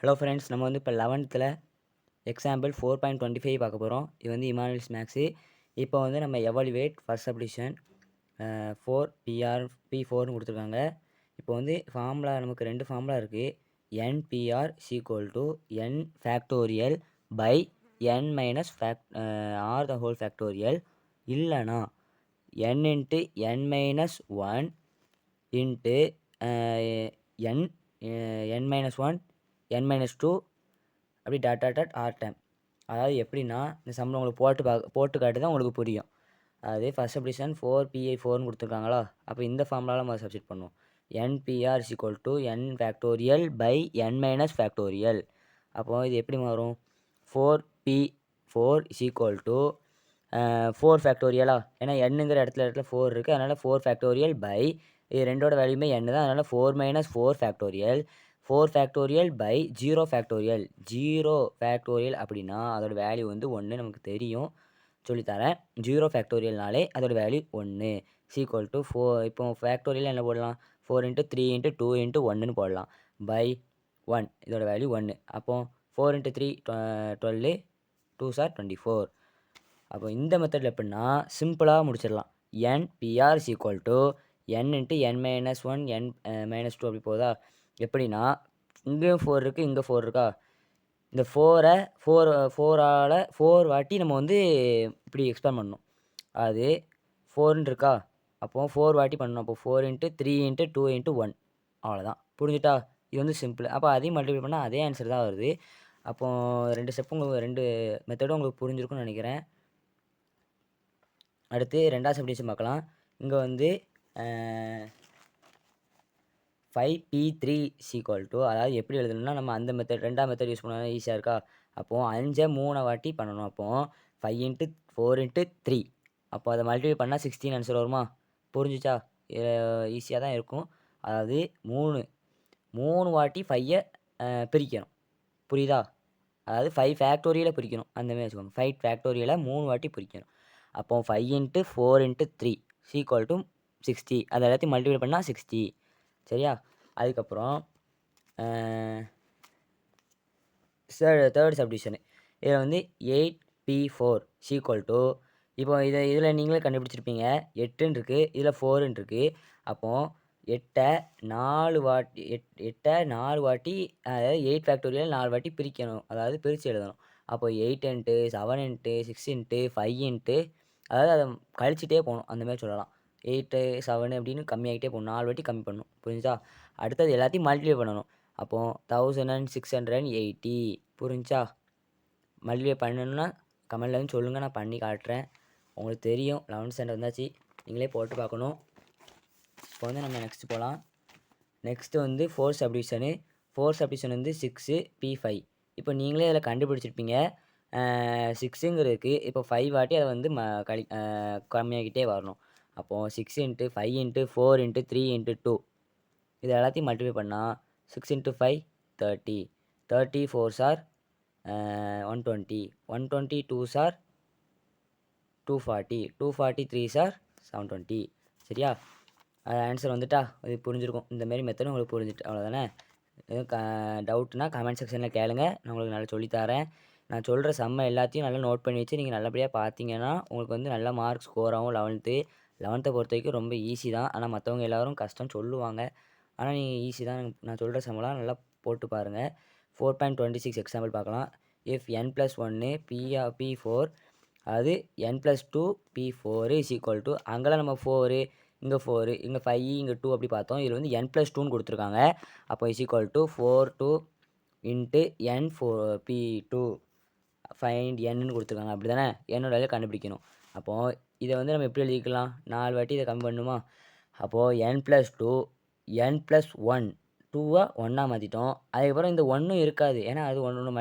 Hello friends, நம்ம வந்து இப்போ 11th எக்ஸாம்பிள் 4.25 பார்க்க போகிறோம். இது வந்து இமானுவேல்ஸ் மேக்ஸு. இப்போ வந்து நம்ம எவாலுவேட் ஃபர்ஸ்ட் சப்டிவிஷன் 4 P4ன்னு கொடுத்துருக்காங்க. இப்போ வந்து ஃபார்முலா நமக்கு 2 ஃபார்முலா இருக்குது. NPR n factorial by n minus r the whole factorial, இல்லைனா n into n minus 1 into n minus 1 n minus 2 அப்படி டாட் ஆர் டைம். அதாவது எப்படின்னா, இந்த சம்பளம் உங்களுக்கு போட்டு காட்டு தான் உங்களுக்கு புரியும். அதாவது ஃபர்ஸ்ட் சப்டிவிஷன் 4PI4ன்னு கொடுத்துருக்காங்களா, அப்போ இந்த ஃபார்முலாவில் நம்ம சப்ஸ்டிட் பண்ணுவோம். NPR n factorial by n minus factorial. அப்போது இது எப்படி மாறும்? 4P4 4 ஃபேக்டோரியலா, ஏன்னா என்னங்கிற இடத்துல 4 இருக்குது, அதனால் 4 ஃபேக்டோரியல் பை இது ரெண்டோட வேல்யூமே n தான், அதனால் 4 minus 4 factorial. 4 factorial by 0 factorial. 0 factorial அப்படின்னா அதோட வேல்யூ வந்து 1 நமக்கு தெரியும், சொல்லித்தரேன். 0 ஃபேக்டோரியல்னாலே அதோட வேல்யூ 1 4. இப்போ ஃபேக்டோரியல் என்ன போடலாம்? 4 இன்ட்டு 3 இன்ட்டு 2 இன்ட்டு 1ன்னு போடலாம். பை 1 இதோட வேல்யூ 1. அப்போது 4 இன்ட்டு 3 12, 2 சார் 24. அப்போ இந்த மெத்தடில் எப்படின்னா சிம்பிளாக முடிச்சிடலாம். NPR n into n minus 1 n minus 2 அப்படி போதா? எப்படின்னா இங்கேயும் 4 இருக்குது, இங்கே 4 இருக்கா, இந்த 4 வாட்டி நம்ம வந்து இப்படி எக்ஸ்பேண்ட் பண்ணணும். அது 4ன்னு இருக்கா, அப்போது 4 வாட்டி பண்ணணும். அப்போ 4 இன்ட்டு 3 இன்ட்டு 2 இன்ட்டு 1, அவ்வளோதான். புரிஞ்சுட்டா? இது வந்து சிம்பிள். அப்போ அதையும் மல்டிப்ளை பண்ணால் அதே ஆன்சர் தான் வருது. அப்போது 2 ஸ்டெப்பு உங்களுக்கு 2 மெத்தடும் உங்களுக்கு புரிஞ்சிருக்கும்னு நினைக்கிறேன். அடுத்து 2வது சப்டிவிஷன் பார்க்கலாம். இங்கே வந்து 5P3 அதாவது எப்படி எழுதணும்னா, நம்ம அந்த மெத்தட் 2வது மெத்தட் யூஸ் பண்ணால் ஈஸியாக இருக்கா. அப்போது 5 3 வாட்டி பண்ணணும். அப்போது 5 இன்ட்டு 4 இன்ட்டு 3, அப்போ அதை மல்டிப்ளை பண்ணால் 16 ஆன்சர் வருமா? புரிஞ்சிச்சா? ஈஸியாக தான் இருக்கும். அதாவது 3 வாட்டி 5ஐ பிரிக்கணும். புரியுதா? அதாவது 5 ஃபேக்டோரியலை பிரிக்கணும், அந்தமாதிரி வச்சுக்கோங்க. 5 ஃபேக்டோரியலை 3 வாட்டி பிரிக்கணும். அப்போது 5 இன்ட்டு 4 இன்ட்டு 3 60. அது எல்லாத்தையும் மல்டிப்ளை பண்ணால் 60. சரியா? அதுக்கப்புறம் தேர்ட் சப்டிவிஷனு. இதில் வந்து 8P4 இப்போ இதில் நீங்களே கண்டுபிடிச்சிருப்பீங்க. 8ன்னு இருக்குது, இதில் 4ன்னு இருக்குது. அப்போது 8ஐ 4 வாட்டி, அதாவது 8 ஃபேக்டோரியல் 4 வாட்டி பிரிக்கணும், அதாவது பிரித்து எழுதணும். அப்போது 8 இன்ட்டு 7 இன்ட்டு 6 இன்ட்டு 5 இன்ட்டு, அதாவது அதை கழிச்சிட்டே போகணும், அந்தமாதிரி சொல்லலாம். 8 7 அப்படின்னு கம்மியாகிட்டே போகணும், 4 வாட்டி கம்மி பண்ணணும். புரிஞ்சா? அடுத்தது எல்லாத்தையும் மல்டிப்ளை பண்ணணும். அப்போது 1680. புரிஞ்சா? மல்டிப்ளை பண்ணணுன்னா கமெண்டில் வந்து சொல்லுங்கள், நான் பண்ணி காட்டுறேன். உங்களுக்கு தெரியும், 11th ஸ்டாண்டர்ட் வந்தாச்சு, நீங்களே போட்டு பார்க்கணும். இப்போ வந்து நம்ம நெக்ஸ்ட் போகலாம். நெக்ஸ்ட்டு வந்து 4th சப்டிவிஷனு. 4th சப்டிவிஷன் வந்து 6P5. இப்போ நீங்களே இதில் கண்டுபிடிச்சிருப்பீங்க. 6ங்கிறதுக்கு இப்போ 5 வாட்டி அதை வந்து கம்மியாகிட்டே வரணும். அப்போது 6 இன்ட்டு 5 இன்ட்டு 4 இன்ட்டு 3 இன்ட்டு 2, இது எல்லாத்தையும் மல்டிப்ளை பண்ணால் 6 இன்ட்டு 5 30. 30 4 சார் 120. 120 2 சார் 240. 240 3 சார் 720. சரியா? அது ஆன்சர் வந்துட்டா? இது புரிஞ்சிருக்கும். இந்தமாரி மெத்தடும் உங்களுக்கு புரிஞ்சுட்டு, அவ்வளோதானே? எதுவும் டவுட்னா கமெண்ட் செக்ஷனில் கேளுங்க, நான் உங்களுக்கு நல்லா சொல்லித்தரேன். நான் சொல்கிற சம்மை எல்லாத்தையும் நல்லா நோட் பண்ணி வச்சு நீங்கள் நல்லபடியாக பார்த்தீங்கன்னா உங்களுக்கு வந்து நல்ல மார்க் ஸ்கோர் ஆகும். 11th பொறுத்த வரைக்கும் ரொம்ப ஈஸி தான். ஆனால் மற்றவங்க எல்லோரும் கஷ்டம் சொல்லுவாங்க, ஆனால் நீங்கள் ஈஸி தான். நான் சொல்கிற சம்மெல்லாம் நல்லா போட்டு பாருங்கள். 4.26 எக்ஸாம்பிள் பார்க்கலாம். இஃப் n+1 P4, அது n+2 P4 அங்கெல்லாம் நம்ம 4, இங்கே 4, இங்கே 5, இங்கே 2 அப்படி பார்த்தோம். இதில் வந்து n+2ன்னு கொடுத்துருக்காங்க. அப்போ =4 இன்ட்டு n4P2 ஃபைண்ட் nன்னு கொடுத்துருக்காங்க, அப்படி தானே? என்னோட வேலையை கண்டுபிடிக்கணும். அப்போது இதை வந்து நம்ம எப்படி எழுதிக்கலாம்? 4 வாட்டி இதை கம்மி பண்ணுமா? அப்போது n+2 n+1 2-ஆ 1-ஆ மாற்றிட்டோம். அதுக்கப்புறம் இந்த 1ம் இருக்காது, ஏன்னா அது ஒன்று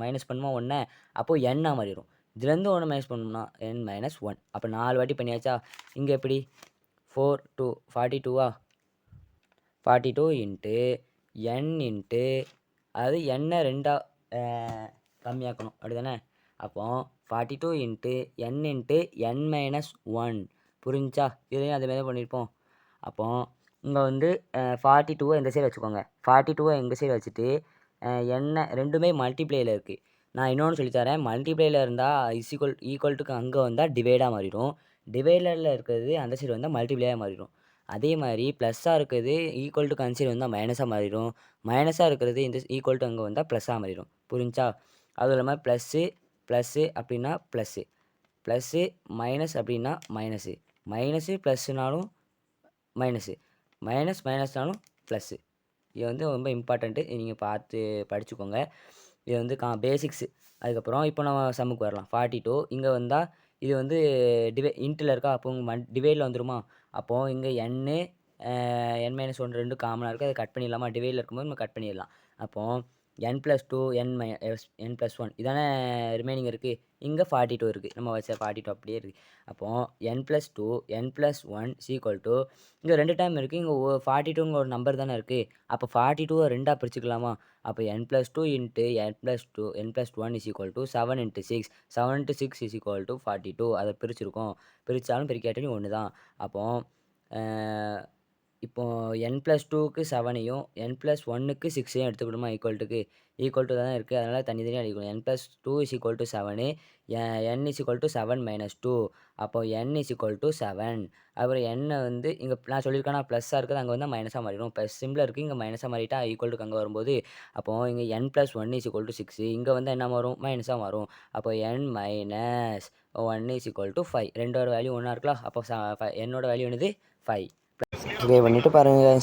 மைனஸ் பண்ணுமா 1, அப்போது n-ஆ மாறிடும். இதுலேருந்து 1 மைனஸ் பண்ணோம்னா n-1. அப்போ 4 வாட்டி பண்ணியாச்சா? இங்கே எப்படி 4 2 42-ஆ? 42 இன்ட்டு n இன்ட்டு, அதாவது n-ஐ 2-ஆ கம்மியாக்கணும், அப்படி தானே? அப்போது 42 இன்ட்டு n இன்ட்டு n-1. புரிஞ்சா? இதையும் அதேமாதிரி பண்ணியிருப்போம். அப்போது இங்கே வந்து 42-ஐ இந்த சைடு வச்சுக்கோங்க. 42-ஐ இந்த சைடு வச்சுட்டு என்ன ரெண்டுமே மல்டிப்ளேயில் இருக்குது. நான் இன்னொன்று சொல்லித்தரேன். மல்டிப்ளேயில் இருந்தால் ஈக்குவல்ட்டுக்கு அங்கே வந்தால் டிவைடாக மாறிடும். டிவைடரில் இருக்கிறது அந்த சைடு வந்தால் மல்டிப்ளேயாக மாறிடும். அதே மாதிரி ப்ளஸ்ஸாக இருக்கிறது ஈக்குவல்ட்டுக்கு அந்த சைடு வந்தால் மைனஸாக மாறிடும். மைனஸாக இருக்கிறது இந்த ஈக்குவல்ட்டு அங்கே வந்தால் ப்ளஸ்ஸாக மாறிடும். புரிஞ்சா? அதுவும் இல்லாமல் ப்ளஸ்ஸு அப்படின்னா ப்ளஸ்ஸு மைனஸ் அப்படின்னா மைனஸு ப்ளஸ்ஸுனாலும் மைனஸ்னாலும் ப்ளஸ்ஸு. இது வந்து ரொம்ப இம்பார்ட்டண்ட்டு. நீங்கள் பார்த்து படிச்சுக்கோங்க. இது வந்து பேசிக்ஸு. அதுக்கப்புறம் இப்போ நம்ம சம்முக்கு வரலாம். 42 இங்கே வந்தால் இது வந்து இன்ட்டில் இருக்கா, அப்போ டிவைடில் வந்துடுமா? அப்போது இங்கே n-1 ரெண்டும் காமனாக இருக்குது. அதை கட் பண்ணிடலாமா? டிவைடில் இருக்கும்போது நம்ம கட் பண்ணிடலாம். அப்போது n+2 n+1 இதானே ரிமைனிங் இருக்குது. இங்கே 42 இருக்குது. நம்ம வச்ச 42 அப்படியே இருக்குது. அப்போது n+2 n+1 இங்கே 2 டைம் இருக்குது. இங்கே 42ங்கிற ஒரு நம்பர் தானே இருக்குது. அப்போ 42 2ஆக பிரிச்சுக்கலாமா? அப்போ n+2 n+1 7 × 6 7 × 6 42. அதை பிரிச்சிருக்கோம். பிரித்தாலும் பிரிக்காட்டியும் ஒன்று தான். அப்போது இப்போது n+2க்கு 7ஐயும் n+1க்கு 6ஐயும் எடுத்துக்கணுமா? ஈக்குவல்ட்டு தான் இருக்குது. அதனால் தனித்தனியாக எழுதிக்கணும். n+2 7 n 7 - 2. அப்போ n 7. அப்புறம் n வந்து இங்கே நான் சொல்லியிருக்கேன்னா ப்ளஸ்ஸாக இருக்குது, அங்கே வந்து மைனஸாக மாறிடும். ப்ளஸ் சிம்பிளாக இருக்குது, இங்கே மைனஸாக மாறிட்டா ஈக்குவல்ட்டுக்கு அங்கே வரும்போது அப்போது இங்கே n+1 6. இங்கே வந்து என்ன மாறும்? மைனஸாக மாறும். அப்போ n - 1 5. ரெண்டோட வேல்யூ ஒன்றா இருக்கலாம். அப்போ என்னோட வேல்யூ என்னது? 5. ப்ளே பண்ணிவிட்டு பாருங்கள்.